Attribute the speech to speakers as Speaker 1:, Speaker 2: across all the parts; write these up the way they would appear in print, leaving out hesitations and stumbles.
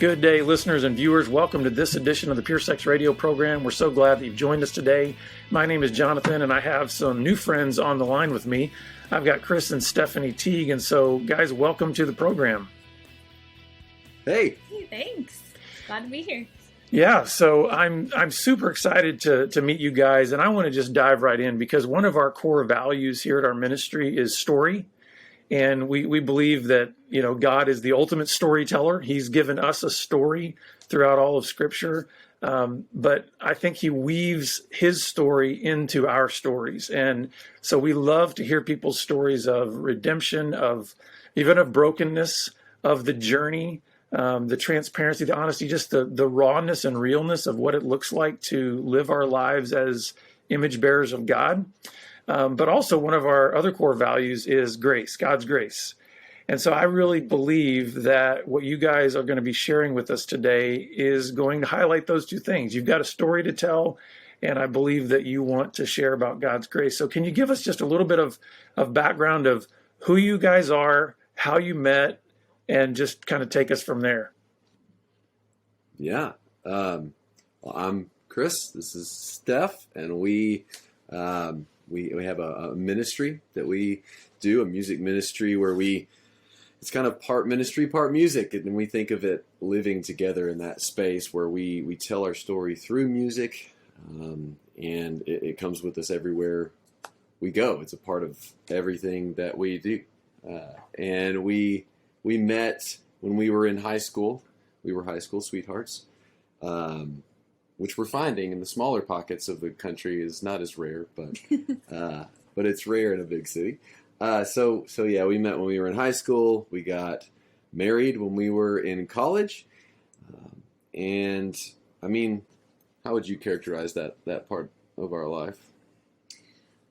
Speaker 1: Good day, listeners and viewers. Welcome to this edition of the Pure Sex Radio program. We're so glad that you've joined us today. My name is Jonathan, and I have some new friends on the line with me. I've got Chris and Stephanie Teague, and so, guys, welcome to the program.
Speaker 2: Hey.
Speaker 3: Hey, thanks. Glad to be here.
Speaker 1: Yeah, so I'm super excited to meet you guys, and I want to just dive right in because one of our core values here at our ministry is story. And we believe that, God is the ultimate storyteller. He's given us a story throughout all of Scripture. But I think he weaves his story into our stories. And so we love to hear people's stories of redemption, of brokenness, of the journey, the transparency, the honesty, just the rawness and realness of what it looks like to live our lives as image bearers of God. But also one of our other core values is grace, God's grace. And so I really believe that what you guys are going to be sharing with us today is going to highlight those two things. You've got a story to tell, and I believe that you want to share about God's grace. So can you give us just a little bit of background of who you guys are, how you met, and just kind of take us from there?
Speaker 2: Yeah. Well, I'm Chris. This is Steph, and we have a ministry that we do, a music ministry where it's kind of part ministry, part music. And we think of it living together in that space where we tell our story through music. And it comes with us everywhere we go. It's a part of everything that we do. And we met when we were in high school. We were high school sweethearts. Which we're finding in the smaller pockets of the country is not as rare, but it's rare in a big city. So yeah, we met when we were in high school. We got married when we were in college. And I mean, how would you characterize that part of our life?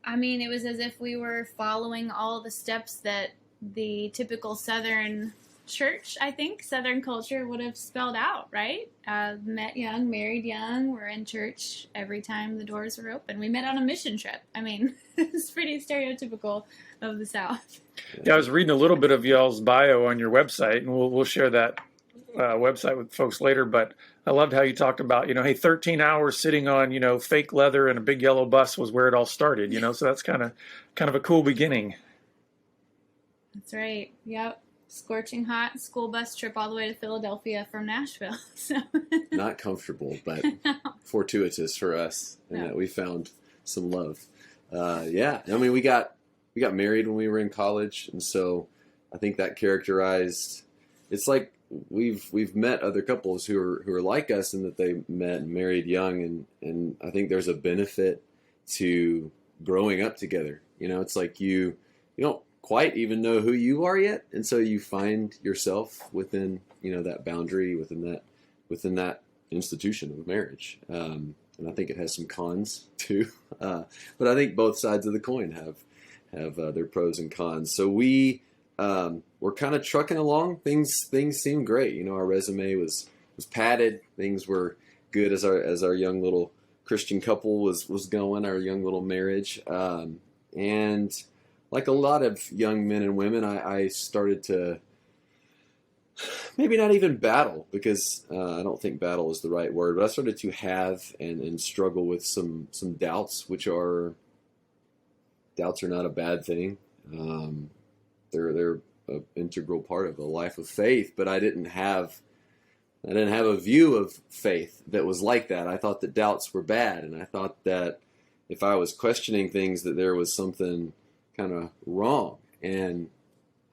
Speaker 3: I mean, it was as if we were following all the steps that the typical Southern church, I think, Southern culture would have spelled out, right? Met young, married young. We're in church every time the doors were open. We met on a mission trip. I mean, it's pretty stereotypical of the South.
Speaker 1: Yeah, I was reading a little bit of y'all's bio on your website, and we'll share that website with folks later. But I loved how you talked about, hey, 13 hours sitting on, fake leather and a big yellow bus was where it all started. So that's kind of a cool beginning.
Speaker 3: That's right. Yep. Scorching hot school bus trip all the way to Philadelphia from Nashville. So
Speaker 2: not comfortable, but fortuitous for us, and that we found some love. Yeah, I mean, we got married when we were in college, and so I think that characterized. It's like we've met other couples who are like us, in that they met and married young, and I think there's a benefit to growing up together. It's like you don't quite even know who you are yet, and so you find yourself within that boundary, within that institution of marriage. And I think it has some cons too, but I think both sides of the coin have their pros and cons. So we're kind of trucking along. Things seem great. Our resume was padded. Things were good as our young little Christian couple was going, our young little marriage, and like a lot of young men and women, I started to maybe not even battle, because I don't think battle is the right word, but I started to have and struggle with some doubts, doubts are not a bad thing. They're an integral part of a life of faith, but I didn't have a view of faith that was like that. I thought that doubts were bad, and I thought that if I was questioning things, that there was something kind of wrong. And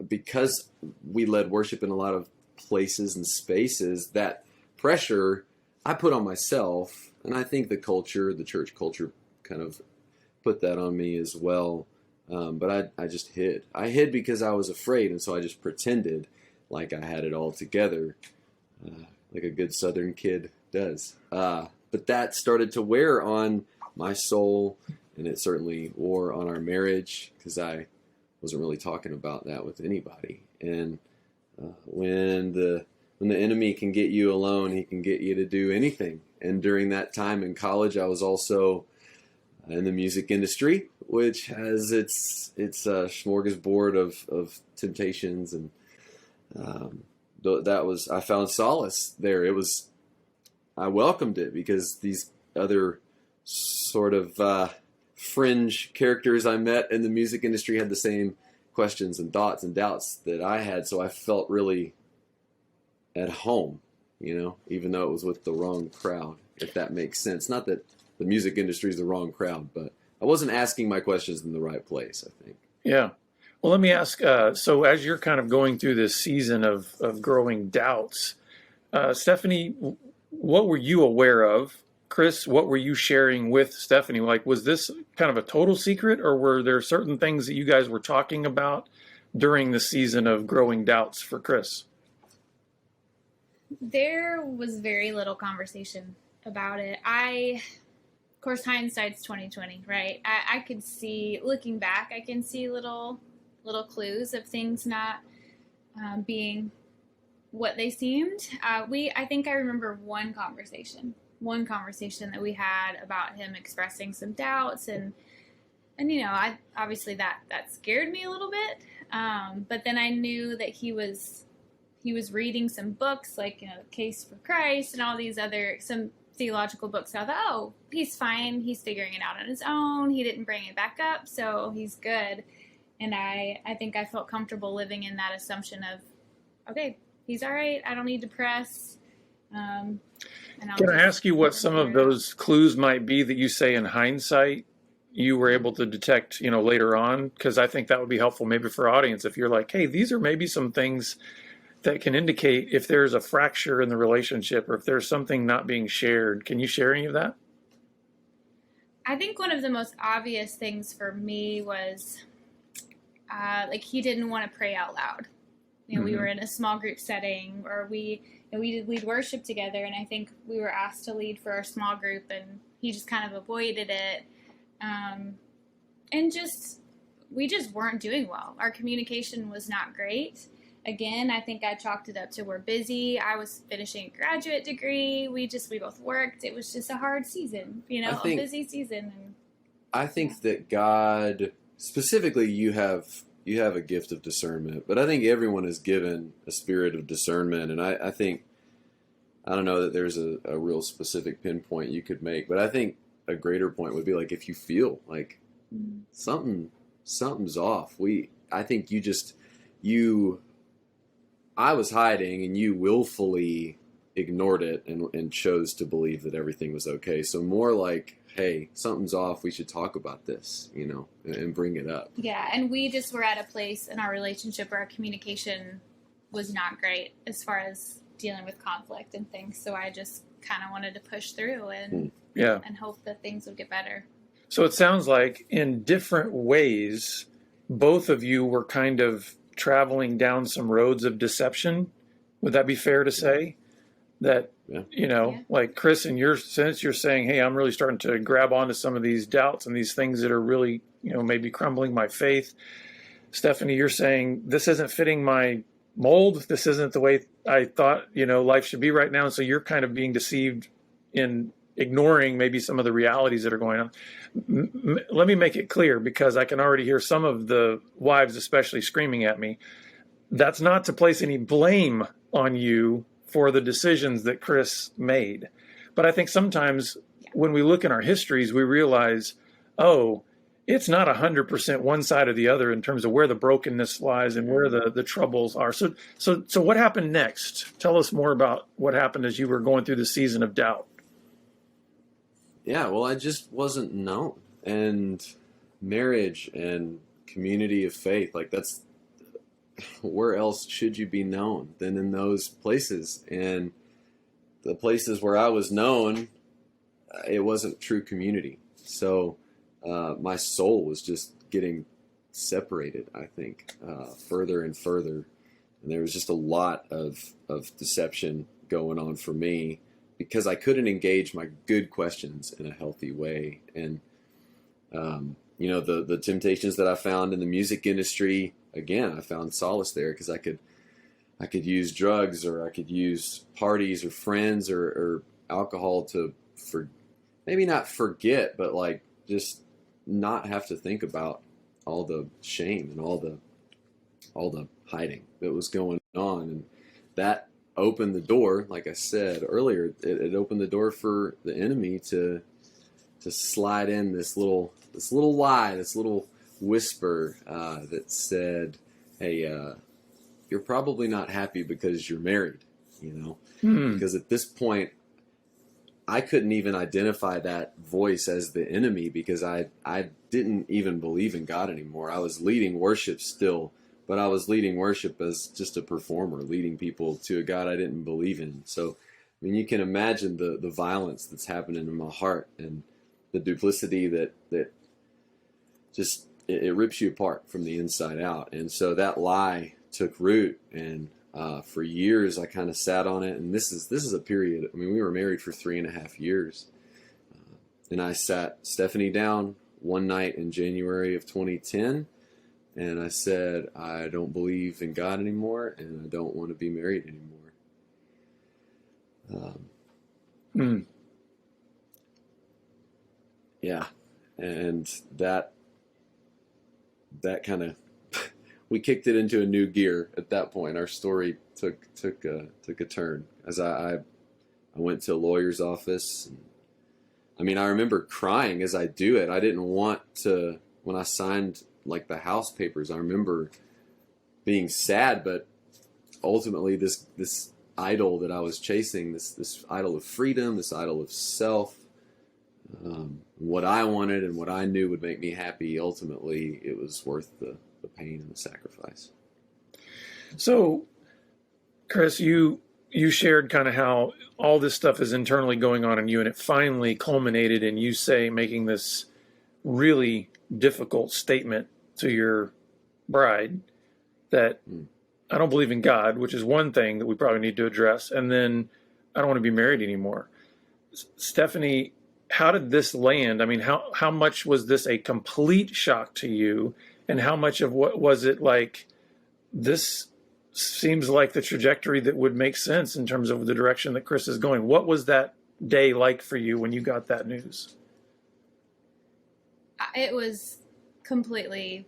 Speaker 2: because we led worship in a lot of places and spaces, that pressure I put on myself, and I think the church culture kind of put that on me as well. But I just hid. I hid because I was afraid, and so I just pretended like I had it all together, like a good Southern kid does. But that started to wear on my soul, and it certainly wore on our marriage, because I wasn't really talking about that with anybody. And when the enemy can get you alone, he can get you to do anything. And during that time in college, I was also in the music industry, which has its smorgasbord of temptations and I found solace there. I welcomed it because these other sort of fringe characters I met in the music industry had the same questions and thoughts and doubts that I had. So I felt really at home, even though it was with the wrong crowd, if that makes sense. Not that the music industry is the wrong crowd, but I wasn't asking my questions in the right place, I think.
Speaker 1: Yeah. Well, let me ask, so as you're kind of going through this season of growing doubts, Stephanie, what were you aware of? Chris, what were you sharing with Stephanie? Like, was this kind of a total secret, or were there certain things that you guys were talking about during the season of growing doubts for Chris?
Speaker 3: There was very little conversation about it. Of course, hindsight's 2020, right? I could see, looking back, I can see little clues of things not being what they seemed. I think I remember one conversation that we had about him expressing some doubts, and I obviously that scared me a little bit. But then I knew that he was reading some books like Case for Christ and all these some theological books. I thought, oh, he's fine. He's figuring it out on his own. He didn't bring it back up, so he's good. And I think I felt comfortable living in that assumption of, okay, he's all right. I don't need to press. Can
Speaker 1: I ask you what some of those clues might be that you say in hindsight you were able to detect, later on? Because I think that would be helpful maybe for audience if you're like, hey, these are maybe some things that can indicate if there's a fracture in the relationship or if there's something not being shared. Can you share any of that?
Speaker 3: I think one of the most obvious things for me was he didn't want to pray out loud. We were in a small group setting, or we did lead worship together, and I think we were asked to lead for our small group, and he just kind of avoided it. And we just weren't doing well. Our communication was not great. Again, I think I chalked it up to we're busy. I was finishing a graduate degree. We both worked. It was just a hard season, a busy season. And
Speaker 2: I think that God, specifically, you have a gift of discernment, but I think everyone is given a spirit of discernment. And I think, I don't know that there's a real specific pinpoint you could make, but I think a greater point would be like, if you feel like something's off, I think I was hiding and you willfully ignored it and chose to believe that everything was okay. So more like, hey, something's off. We should talk about this, and bring it up.
Speaker 3: Yeah. And we just were at a place in our relationship where our communication was not great as far as dealing with conflict and things. So I just kind of wanted to push through and hope that things would get better.
Speaker 1: So it sounds like in different ways, both of you were kind of traveling down some roads of deception. Would that be fair to say? That, like Chris, in your sense, you're saying, hey, I'm really starting to grab onto some of these doubts and these things that are really, maybe crumbling my faith. Stephanie, you're saying this isn't fitting my mold. This isn't the way I thought, life should be right now. And so you're kind of being deceived in ignoring maybe some of the realities that are going on. Let me make it clear, because I can already hear some of the wives especially screaming at me. That's not to place any blame on you for the decisions that Chris made. But I think sometimes when we look in our histories, we realize, oh, it's not 100% one side or the other in terms of where the brokenness lies and where the troubles are. So what happened next? Tell us more about what happened as you were going through the season of doubt.
Speaker 2: Yeah, well, I just wasn't known. And marriage and community of faith, like that's, where else should you be known than in those places? And the places where I was known, it wasn't true community. So my soul was just getting separated, I think, further and further. And there was just a lot of deception going on for me, because I couldn't engage my good questions in a healthy way. And, the temptations that I found in the music industry, again, I found solace there because I could use drugs, or I could use parties or friends or alcohol to maybe not forget, but like just not have to think about all the shame and all the hiding that was going on. And that opened the door, like I said earlier, it opened the door for the enemy to slide in this little lie, this little whisper that said, "Hey, you're probably not happy because you're married," you know, because at this point, I couldn't even identify that voice as the enemy because I didn't even believe in God anymore. I was leading worship still, but I was leading worship as just a performer, leading people to a God I didn't believe in. So, I mean, you can imagine the violence that's happening in my heart and the duplicity that just, it rips you apart from the inside out. And so that lie took root, and for years I kind of sat on it. And this is a period, I mean, we were married for 3.5 years. And I sat Stephanie down one night in January of 2010, and I said, I don't believe in God anymore, and I don't want to be married anymore. Yeah, and that kind of we kicked it into a new gear at that point. Our story took a turn as I went to a lawyer's office. And, I mean, I remember crying as I do it. I didn't want to, when I signed like the house papers, I remember being sad, but ultimately this idol that I was chasing, this idol of freedom, this idol of self, what I wanted and what I knew would make me happy, ultimately it was worth the pain and the sacrifice.
Speaker 1: So, Chris, you shared kind of how all this stuff is internally going on in you, and it finally culminated in you making this really difficult statement to your bride that I don't believe in God, which is one thing that we probably need to address, and then I don't want to be married anymore. Stephanie, how did this land? I mean, how much was this a complete shock to you, and how much of what was it like, this seems like the trajectory that would make sense in terms of the direction that Chris is going? What was that day like for you when you got that news?
Speaker 3: It was completely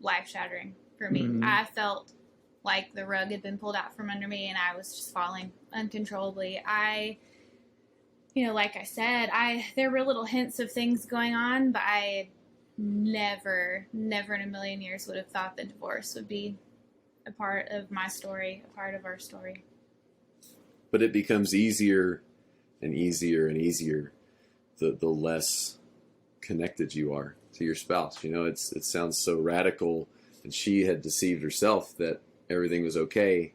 Speaker 3: life-shattering for me. I felt like the rug had been pulled out from under me, and I was just falling uncontrollably. Like I said, there were little hints of things going on, but I never in a million years would have thought that divorce would be a part of my story, a part of our story.
Speaker 2: But it becomes easier and easier and easier the less connected you are to your spouse. You know, it sounds so radical, and she had deceived herself that everything was okay.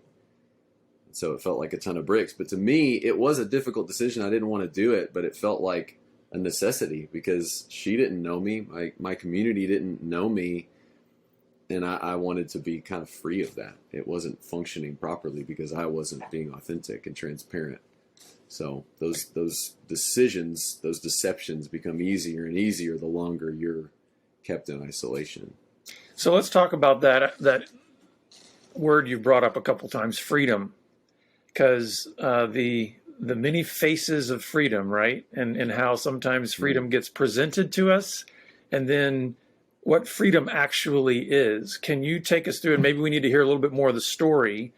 Speaker 2: So it felt like a ton of bricks. But to me, it was a difficult decision. I didn't want to do it, but it felt like a necessity because she didn't know me. My community didn't know me. And I wanted to be kind of free of that. It wasn't functioning properly because I wasn't being authentic and transparent. So those decisions, those deceptions become easier and easier the longer you're kept in isolation. So
Speaker 1: let's talk about that word you brought up a couple times, freedom. Because the many faces of freedom, right? And how sometimes freedom gets presented to us, and then what freedom actually is. Can you take us through, and maybe we need to hear a little bit more of the story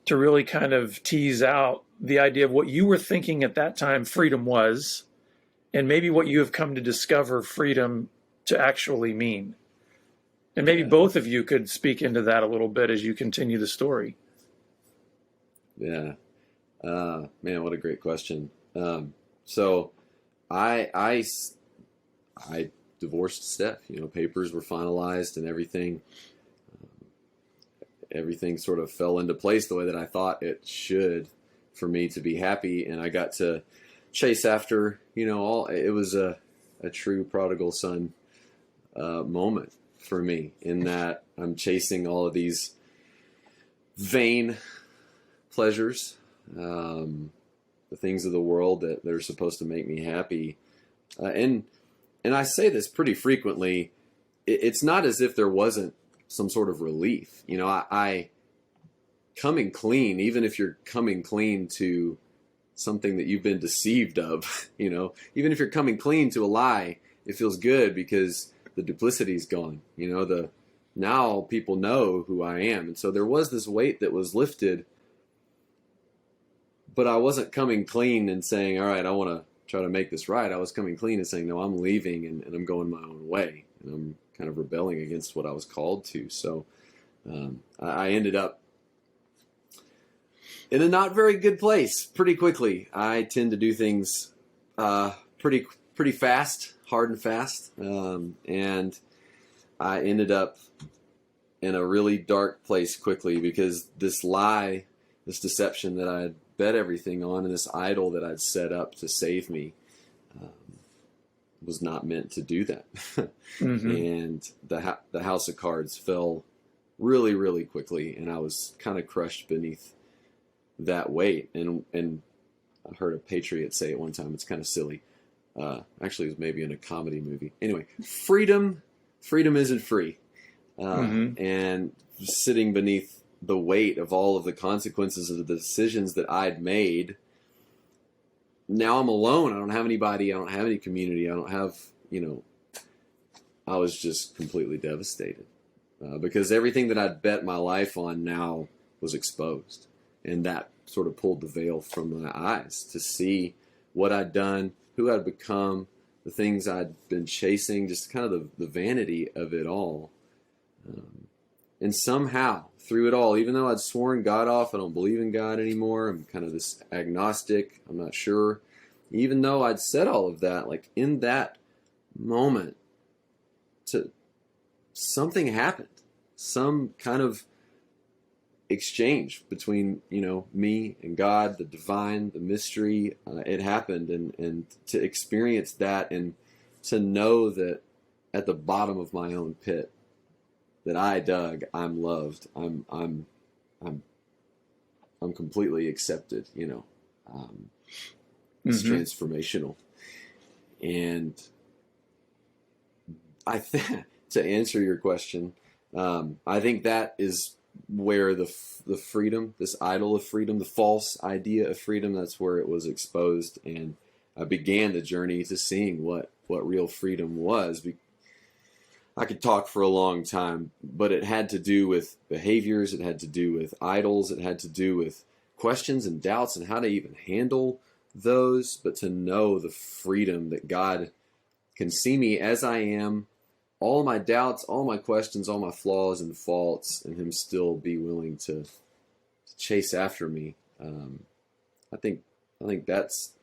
Speaker 1: to really kind of tease out the idea of what you were thinking at that time freedom was, and maybe what you have come to discover freedom to actually mean. And maybe both of you could speak into that a little bit as you continue the story.
Speaker 2: Yeah. Man, what a great question. So I divorced Steph, papers were finalized and everything sort of fell into place the way that I thought it should for me to be happy. And I got to chase after, it was a true prodigal son, moment for me, in that I'm chasing all of these vain pleasures, the things of the world that are supposed to make me happy. And I say this pretty frequently. It's not as if there wasn't some sort of relief. I coming clean, even if you're coming clean to something that you've been deceived of, even if you're coming clean to a lie, it feels good because the duplicity's gone. Now people know who I am. And so there was this weight that was lifted. but I wasn't coming clean and saying, all right, I want to try to make this right. I was coming clean and saying, no, I'm leaving and I'm going my own way. And I'm kind of rebelling against what I was called to. So I ended up in a not very good place pretty quickly. I tend to do things pretty fast, hard and fast. And I ended up in a really dark place quickly because this lie, this deception that I had bet everything on, and this idol that I'd set up to save me was not meant to do that. Mm-hmm. And the house of cards fell really, really quickly, and I was kind of crushed beneath that weight. And I heard a patriot say it one time. It's kind of silly. Actually, it was maybe in a comedy movie. Anyway, freedom isn't free. And sitting beneath the weight of all of the consequences of the decisions that I'd made, now I'm alone. I don't have anybody. I don't have any community. I don't have, I was just completely devastated because everything that I'd bet my life on now was exposed. And that sort of pulled the veil from my eyes to see what I'd done, who I'd become, the things I'd been chasing, just kind of the vanity of it all. And somehow, through it all, even though I'd sworn God off, I don't believe in God anymore, I'm kind of this agnostic, I'm not sure. Even though I'd said all of that, like in that moment, something happened. Some kind of exchange between, me and God, the divine, the mystery. It happened, and to experience that and to know that at the bottom of my own pit, that I dug, I'm loved, I'm completely accepted, it's transformational. And I think, to answer your question, I think that is where the freedom, this idol of freedom, the false idea of freedom, that's where it was exposed. And I began the journey to seeing what real freedom was. I could talk for a long time, but it had to do with behaviors, it had to do with idols, it had to do with questions and doubts and how to even handle those, but to know the freedom that God can see me as I am, all my doubts, all my questions, all my flaws and faults, and Him still be willing to chase after me. I think that's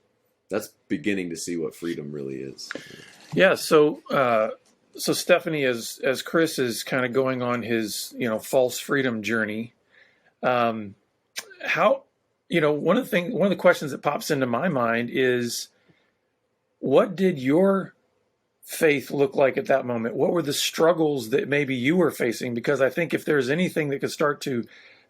Speaker 2: beginning to see what freedom really is.
Speaker 1: Yeah. So Stephanie, as Chris is kind of going on his, false freedom journey, how, one of the questions that pops into my mind is, what did your faith look like at that moment? What were the struggles that maybe you were facing? Because I think if there's anything that could start to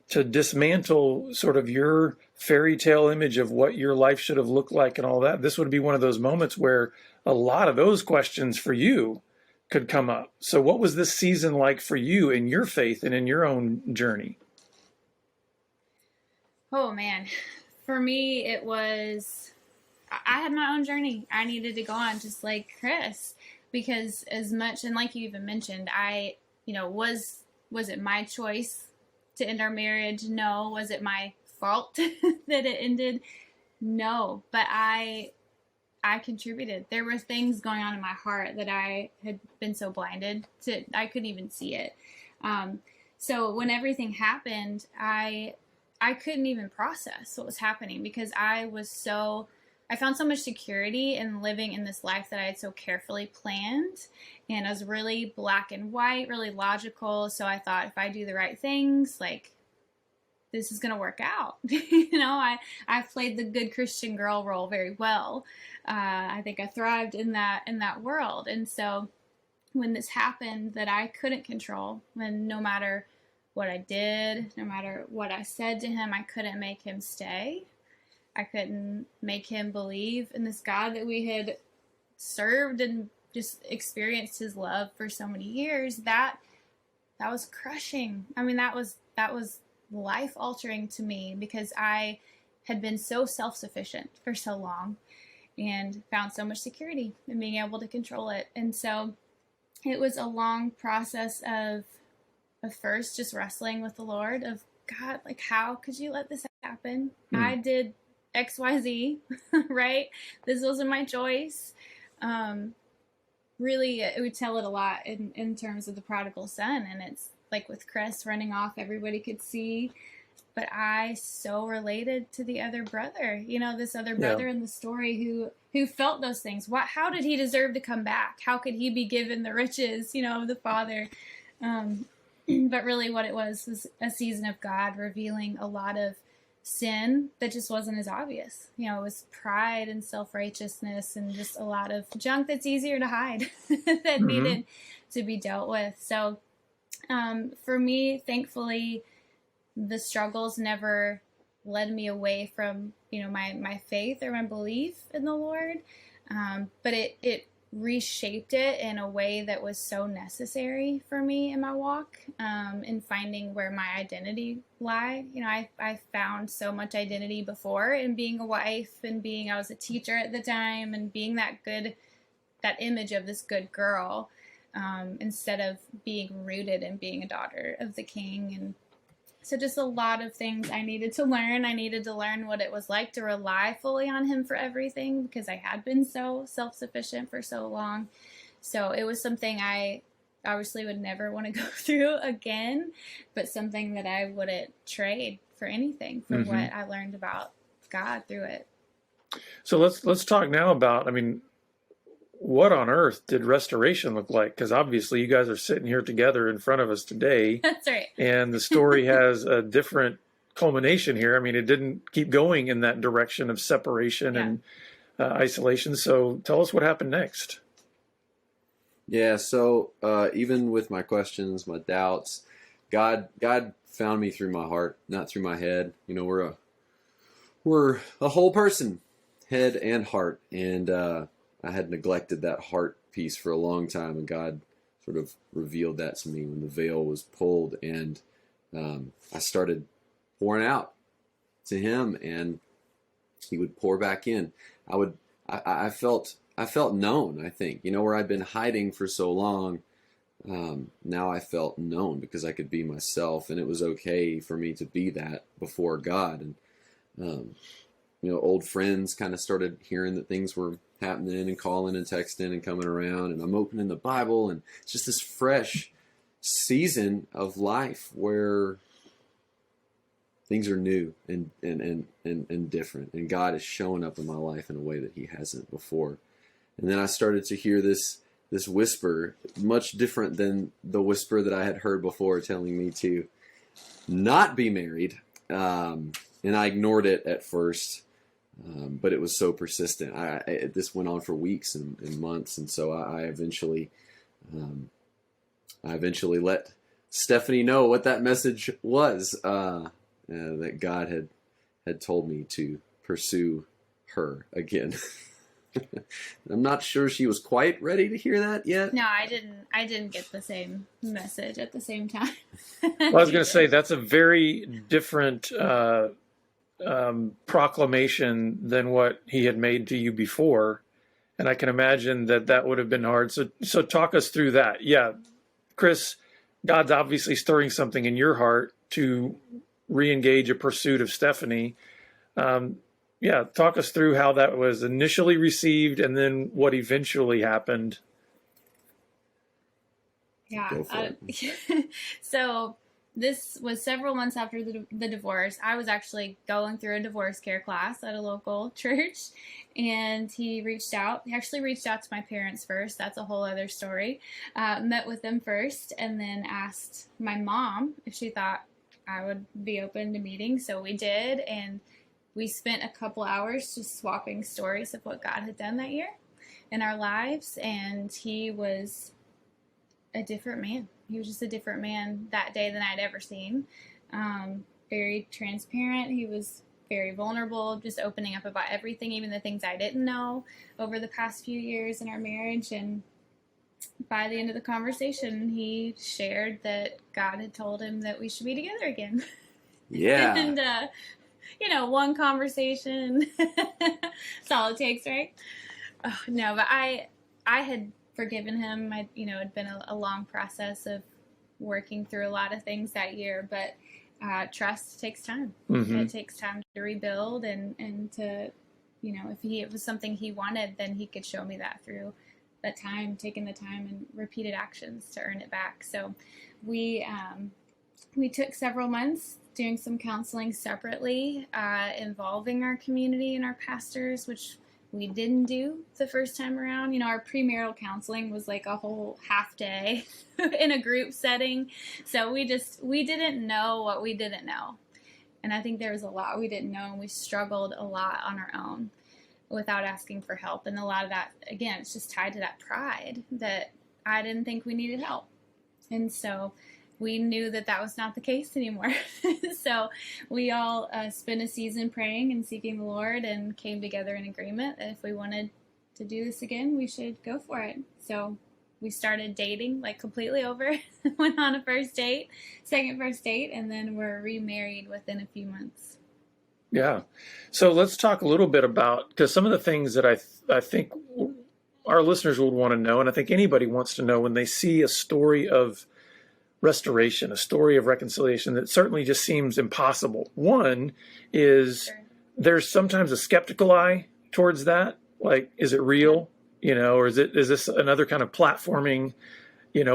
Speaker 1: dismantle sort of your fairy tale image of what your life should have looked like and all that, this would be one of those moments where a lot of those questions for you could come up. So what was this season like for you in your faith and in your own journey?
Speaker 3: Oh man, for me, it was, I had my own journey I needed to go on, just like Chris, because as much, and like you even mentioned, I, was it my choice to end our marriage? No. Was it my fault that it ended? No, but I contributed. There were things going on in my heart that I had been so blinded to, I couldn't even see it. So when everything happened, I couldn't even process what was happening because I found so much security in living in this life that I had so carefully planned. And I was really black and white, really logical. So I thought if I do the right things, like, this is going to work out. I played the good Christian girl role very well. I think I thrived in that world. And so when this happened that I couldn't control, when no matter what I did, no matter what I said to Him, I couldn't make Him stay. I couldn't make Him believe in this God that we had served and just experienced His love for so many years. That was crushing. I mean, that was life altering to me because I had been so self-sufficient for so long and found so much security in being able to control it. And so it was a long process of first just wrestling with the Lord of, God, like, how could you let this happen? I did XYZ, right? This wasn't my choice. Really, it would tell it a lot in terms of the prodigal son. And it's like with Chris running off, everybody could see. But I so related to the other brother, this other brother in the story who felt those things. How did he deserve to come back? How could he be given the riches, of the father? But really what it was a season of God revealing a lot of sin that just wasn't as obvious. It was pride and self-righteousness and just a lot of junk that's easier to hide that needed to be dealt with. So for me, thankfully, the struggles never led me away from, my faith or my belief in the Lord. But it reshaped it in a way that was so necessary for me in my walk, in finding where my identity lie. I found so much identity before in being a wife and I was a teacher at the time and being that image of this good girl, instead of being rooted in being a daughter of the King. And so just a lot of things I needed to learn. I needed to learn what it was like to rely fully on him for everything because I had been so self-sufficient for so long. So it was something I obviously would never want to go through again, but something that I wouldn't trade for anything for what I learned about God through it.
Speaker 1: So let's talk now about, what on earth did restoration look like? Because obviously you guys are sitting here together in front of us today.
Speaker 3: That's right.
Speaker 1: And the story has a different culmination here. It didn't keep going in that direction of separation and isolation. So tell us what happened next.
Speaker 2: Yeah, so even with my questions, my doubts, God found me through my heart, not through my head. We're a whole person, head and heart, and I had neglected that heart piece for a long time, and God sort of revealed that to me when the veil was pulled, and I started pouring out to Him, and He would pour back in. I felt known. I think where I'd been hiding for so long. Now I felt known because I could be myself, and it was okay for me to be that before God. And old friends kind of started hearing that things were happening and calling and texting and coming around, and I'm opening the Bible, and it's just this fresh season of life where things are new and different, and God is showing up in my life in a way that He hasn't before. And then I started to hear this whisper, much different than the whisper that I had heard before, telling me to not be married, and I ignored it at first. But it was so persistent. This went on for weeks and months, and so I eventually let Stephanie know what that message was, that God had told me to pursue her again. I'm not sure she was quite ready to hear that yet.
Speaker 3: No, I didn't get the same message at the same time.
Speaker 1: Well, I was going to say that's a very different proclamation than what he had made to you before, and I can imagine that would have been hard. So talk us through that. Yeah, Chris, God's obviously stirring something in your heart to re-engage a pursuit of Stephanie. Talk us through how that was initially received and then what eventually happened.
Speaker 3: Yeah. So this was several months after the divorce. I was actually going through a divorce care class at a local church, and he actually reached out to my parents first. That's a whole other story. Met with them first, and then asked my mom if she thought I would be open to meeting. So we did, and we spent a couple hours just swapping stories of what God had done that year in our lives, and he was a different man. He was just a different man that day than I'd ever seen. Very transparent. He was very vulnerable, just opening up about everything, even the things I didn't know over the past few years in our marriage. And by the end of the conversation, he shared that God had told him that we should be together again.
Speaker 2: Yeah.
Speaker 3: And, one conversation. That's all it takes, right? Oh, no, but I had forgiven him. It'd been a long process of working through a lot of things that year, but trust takes time.
Speaker 1: Mm-hmm.
Speaker 3: It takes time to rebuild and to, if it was something he wanted, then he could show me that through that time, taking the time and repeated actions to earn it back. So we took several months doing some counseling separately, involving our community and our pastors, which we didn't do the first time around. Our premarital counseling was like a whole half day in a group setting. So we didn't know what we didn't know. And I think there was a lot we didn't know, and we struggled a lot on our own without asking for help. And a lot of that, again, it's just tied to that pride that I didn't think we needed help. And so we knew that was not the case anymore. So we all spent a season praying and seeking the Lord and came together in agreement that if we wanted to do this again, we should go for it. So we started dating like completely over, went on a second first date, and then we're remarried within a few months.
Speaker 1: Yeah. So let's talk a little bit about, because some of the things that I think our listeners would want to know, and I think anybody wants to know when they see a story of restoration, a story of reconciliation that certainly just seems impossible. One is there's sometimes a skeptical eye towards that. Like, is it real? Or is this another kind of platforming,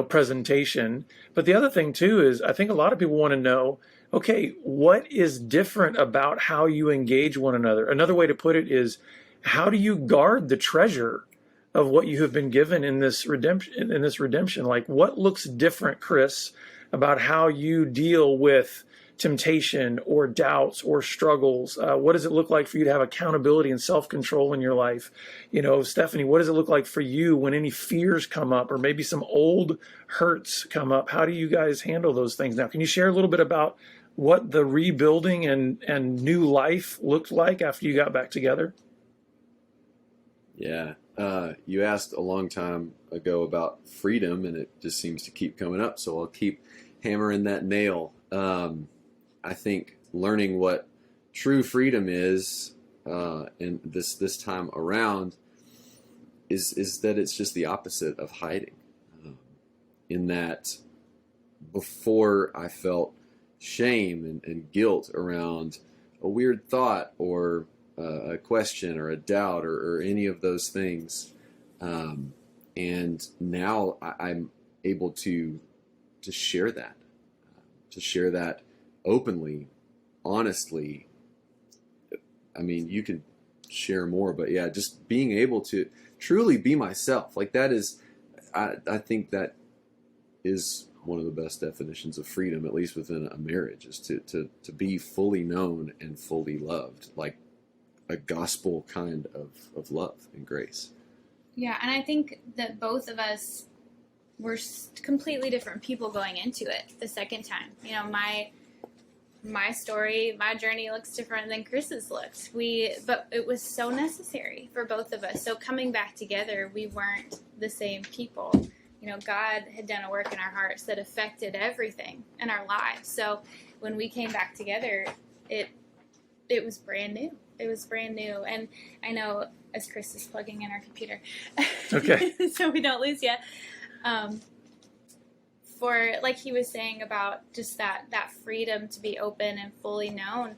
Speaker 1: presentation? But the other thing too is I think a lot of people want to know, okay, what is different about how you engage one another? Another way to put it is, how do you guard the treasure of what you have been given in this redemption? Like, what looks different, Chris, about how you deal with temptation or doubts or struggles? What does it look like for you to have accountability and self-control in your life? Stephanie, what does it look like for you when any fears come up or maybe some old hurts come up? How do you guys handle those things now? Can you share a little bit about what the rebuilding and new life looked like after you got back together?
Speaker 2: Yeah. You asked a long time ago about freedom, and it just seems to keep coming up. So I'll keep hammering that nail. I think learning what true freedom is, and this time around, is that it's just the opposite of hiding. In that, before I felt shame and guilt around a weird thought or a question or a doubt or any of those things. And now I'm able to share that openly, honestly. I mean, you can share more, but yeah, just being able to truly be myself. Like that is, I think that is one of the best definitions of freedom, at least within a marriage, is to be fully known and fully loved, like a gospel kind of love and grace.
Speaker 3: Yeah, and I think that both of us were completely different people going into it the second time. My story, my journey looks different than Chris's looked. But it was so necessary for both of us. So coming back together, we weren't the same people. God had done a work in our hearts that affected everything in our lives. So when we came back together, it was brand new. It was brand new. And I know, as Chris is plugging in our computer,
Speaker 1: okay,
Speaker 3: so we don't lose yet. For, like he was saying about just that freedom to be open and fully known,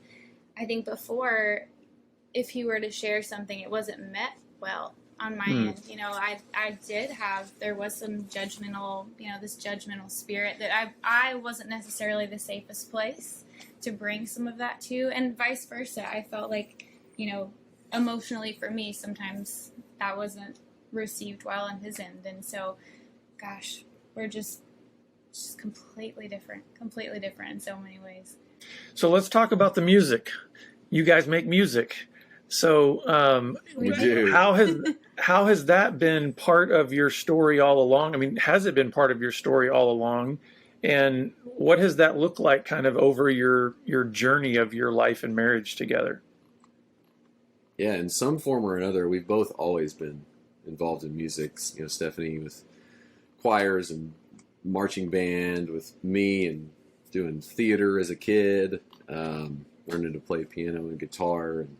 Speaker 3: I think before, if he were to share something, it wasn't met well on my end. There was some judgmental, this judgmental spirit that I wasn't necessarily the safest place to bring some of that to, and vice versa. I felt like, emotionally for me, sometimes that wasn't received well on his end. And so, gosh, we're just completely different in so many ways.
Speaker 1: So let's talk about the music. You guys make music. So
Speaker 2: we do.
Speaker 1: How has that been part of your story all along? I mean, has it been part of your story all along? And what has that looked like kind of over your journey of your life and marriage together?
Speaker 2: Yeah, in some form or another, we've both always been involved in music. Stephanie with choirs and marching band, with me and doing theater as a kid, learning to play piano and guitar, and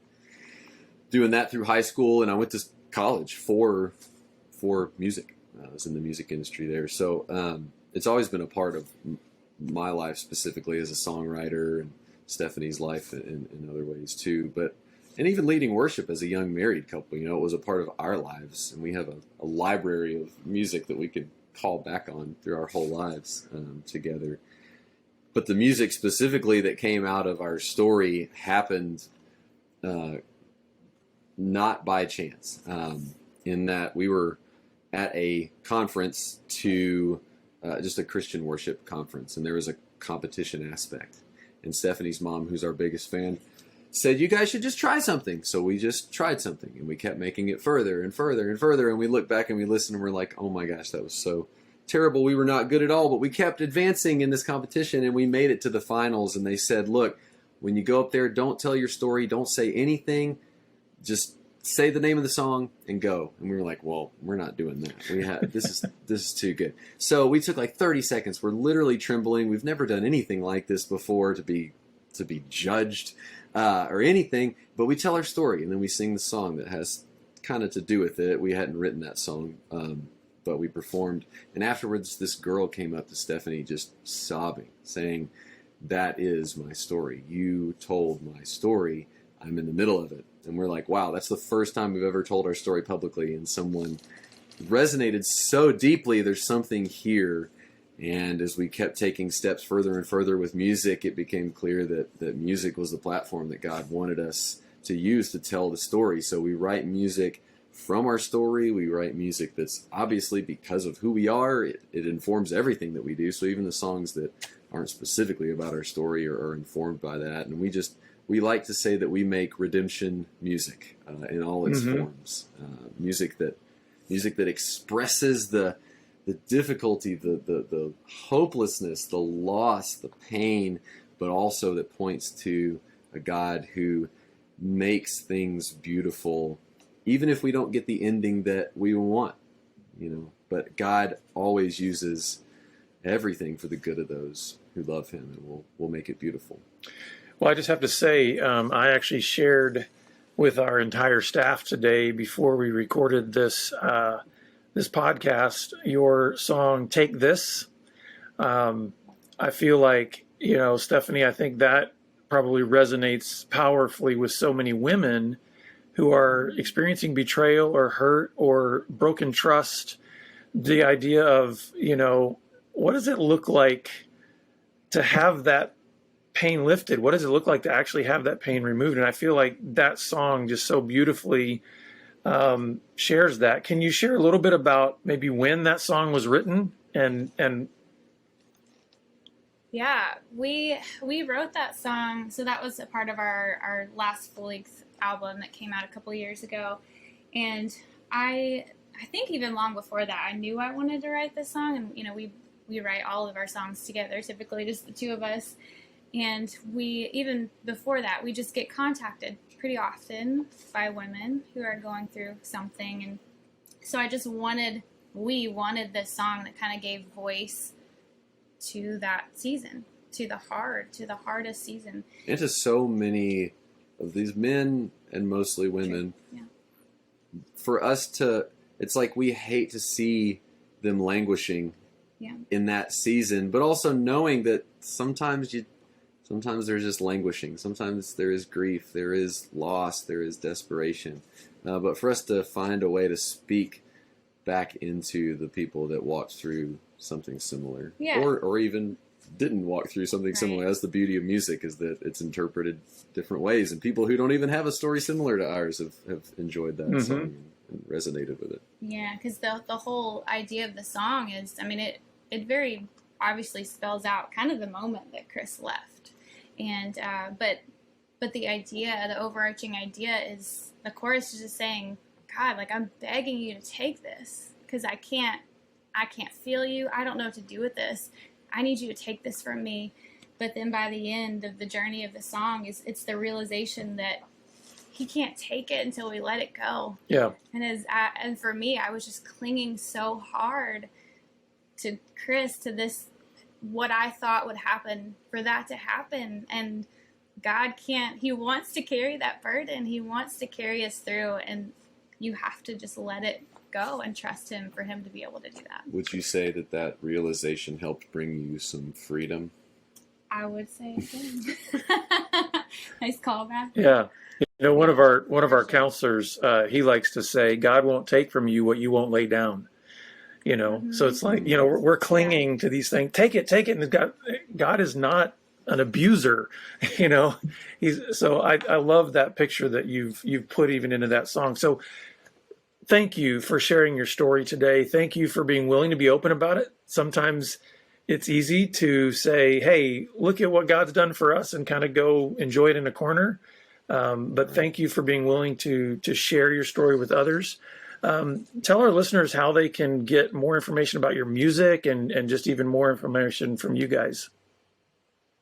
Speaker 2: doing that through high school. And I went to college for music. I was in the music industry there. So it's always been a part of my life specifically as a songwriter, and Stephanie's life in other ways too. And even leading worship as a young married couple, it was a part of our lives. And we have a library of music that we could call back on through our whole lives together. But the music specifically that came out of our story happened not by chance, in that we were at a conference just a Christian worship conference, and there was a competition aspect. And Stephanie's mom, who's our biggest fan, said, you guys should just try something. So we just tried something, and we kept making it further and further and further. And we look back and we listen, and we're like, oh my gosh, that was so terrible. We were not good at all, but we kept advancing in this competition, and we made it to the finals. And they said, look, when you go up there, don't tell your story. Don't say anything. Just say the name of the song and go. And we were like, well, we're not doing that. This is too good. So we took like 30 seconds. We're literally trembling. We've never done anything like this before to be judged or anything, but we tell our story, and then we sing the song that has kind of to do with it. We hadn't written that song, but we performed. And afterwards, this girl came up to Stephanie just sobbing, saying, that is my story. You told my story. I'm in the middle of it. And we're like, wow, that's the first time we've ever told our story publicly, and someone resonated so deeply. There's something here. And as we kept taking steps further and further with music, it became clear that music was the platform that God wanted us to use to tell the story. So we write music from our story. We write music that's obviously because of who we are. It informs everything that we do. So even the songs that aren't specifically about our story are informed by that. And we like to say that we make redemption music in all its forms. Music that expresses the difficulty, the hopelessness, the loss, the pain, but also that points to a God who makes things beautiful, even if we don't get the ending that we want, But God always uses everything for the good of those who love Him, and will make it beautiful.
Speaker 1: Well, I just have to say, I actually shared with our entire staff today before we recorded this podcast, your song "Take This." I feel like, Stephanie, I think that probably resonates powerfully with so many women who are experiencing betrayal or hurt or broken trust. The idea of, what does it look like to have that pain lifted? What does it look like to actually have that pain removed? And I feel like that song just so beautifully shares that. Can you share a little bit about maybe when that song was written and
Speaker 3: Yeah, we wrote that song. So that was a part of our last full-length album that came out a couple years ago. And I think even long before that, I knew I wanted to write this song. And, we write all of our songs together, typically just the two of us. And even before that, we just get contacted pretty often by women who are going through something. And so we wanted this song that kind of gave voice to that season, to the hardest season.
Speaker 2: And to so many of these men, and mostly women.
Speaker 3: Yeah.
Speaker 2: For us it's like we hate to see them languishing in that season, but also knowing that sometimes they're just languishing. Sometimes there is grief, there is loss, there is desperation. But for us to find a way to speak back into the people that walked through something similar, or even didn't walk through something similar. That's the beauty of music, is that it's interpreted different ways, and people who don't even have a story similar to ours have enjoyed that song and resonated with it. Yeah,
Speaker 3: because the whole idea of the song is, it very obviously spells out kind of the moment that Chris left. And but the overarching idea is, the chorus is just saying, God, like, I'm begging you to take this, because I can't feel you. I don't know what to do with this. I need you to take this from me. But then by the end of the journey of the song, it's the realization that he can't take it until we let it go.
Speaker 1: Yeah.
Speaker 3: And for me, I was just clinging so hard to Chris, to this, what I thought would happen, for that to happen. And God He wants to carry that burden. He wants to carry us through, and you have to just let it go and trust him for him to be able to do that.
Speaker 2: Would you say that realization helped bring you some freedom?
Speaker 3: I would say so. Nice callback.
Speaker 1: Yeah. One of our counselors, he likes to say, God won't take from you what you won't lay down. So it's like, we're clinging to these things. Take it. And God is not an abuser, so I love that picture that you've put even into that song. So thank you for sharing your story today. Thank you for being willing to be open about it. Sometimes it's easy to say, hey, look at what God's done for us and kind of go enjoy it in a corner. But thank you for being willing to share your story with others. Tell our listeners how they can get more information about your music and just even more information from you guys.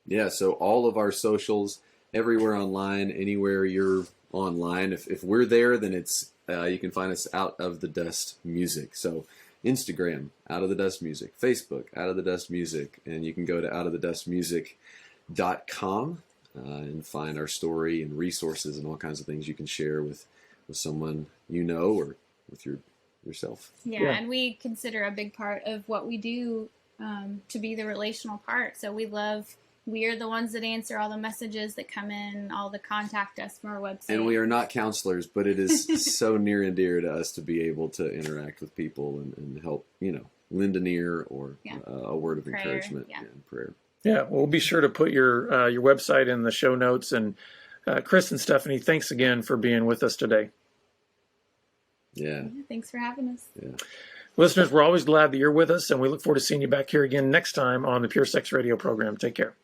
Speaker 2: Yeah, so all of our socials, everywhere online, anywhere you're online. If we're there, then it's you can find us Out of the Dust Music. So Instagram, Out of the Dust Music. Facebook, Out of the Dust Music. And you can go to outofthedustmusic.com and find our story and resources and all kinds of things you can share with someone or with yourself.
Speaker 3: Yeah, and we consider a big part of what we do to be the relational part. So we are the ones that answer all the messages that come in, all the contact us from our website.
Speaker 2: And we are not counselors, but it is so near and dear to us to be able to interact with people and help, lend an ear or a word of encouragement and prayer.
Speaker 1: Yeah, we'll be sure to put your website in the show notes. And Chris and Stephanie, thanks again for being with us today.
Speaker 2: Yeah.
Speaker 3: Thanks for having us.
Speaker 2: Yeah.
Speaker 1: Listeners, we're always glad that you're with us, and we look forward to seeing you back here again next time on the Pure Sex Radio program. Take care.